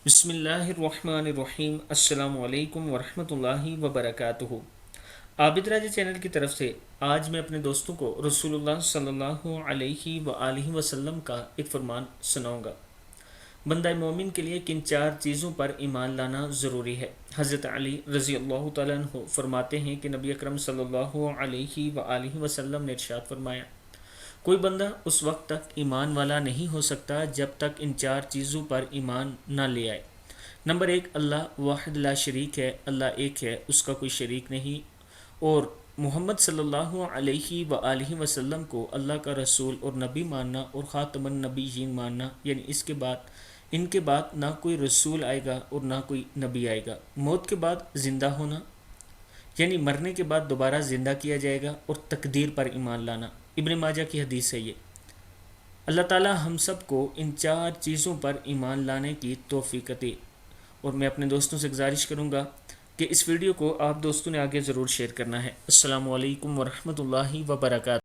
بسم اللہ الرحمن الرحیم۔ السلام علیکم ورحمۃ اللہ وبرکاتہ۔ عابد راجہ چینل کی طرف سے آج میں اپنے دوستوں کو رسول اللہ صلی اللہ علیہ وآلہ وسلم کا ایک فرمان سناؤں گا۔ بندہ مومن کے لیے کن چار چیزوں پر ایمان لانا ضروری ہے؟ حضرت علی رضی اللہ تعالیٰ عنہ فرماتے ہیں کہ نبی اکرم صلی اللہ علیہ وآلہ وسلم نے ارشاد فرمایا، کوئی بندہ اس وقت تک ایمان والا نہیں ہو سکتا جب تک ان چار چیزوں پر ایمان نہ لے آئے۔ نمبر ایک، اللہ واحد لا شریک ہے، اللہ ایک ہے، اس کا کوئی شریک نہیں، اور محمد صلی اللہ علیہ وآلہ وسلم کو اللہ کا رسول اور نبی ماننا اور خاتم النبیین ماننا، یعنی ان کے بعد نہ کوئی رسول آئے گا اور نہ کوئی نبی آئے گا۔ موت کے بعد زندہ ہونا، یعنی مرنے کے بعد دوبارہ زندہ کیا جائے گا، اور تقدیر پر ایمان لانا۔ ابن ماجہ کی حدیث ہے یہ۔ اللہ تعالی ہم سب کو ان چار چیزوں پر ایمان لانے کی توفیق دے، اور میں اپنے دوستوں سے گزارش کروں گا کہ اس ویڈیو کو آپ دوستوں نے آگے ضرور شیئر کرنا ہے۔ السلام علیکم ورحمۃ اللہ وبرکاتہ۔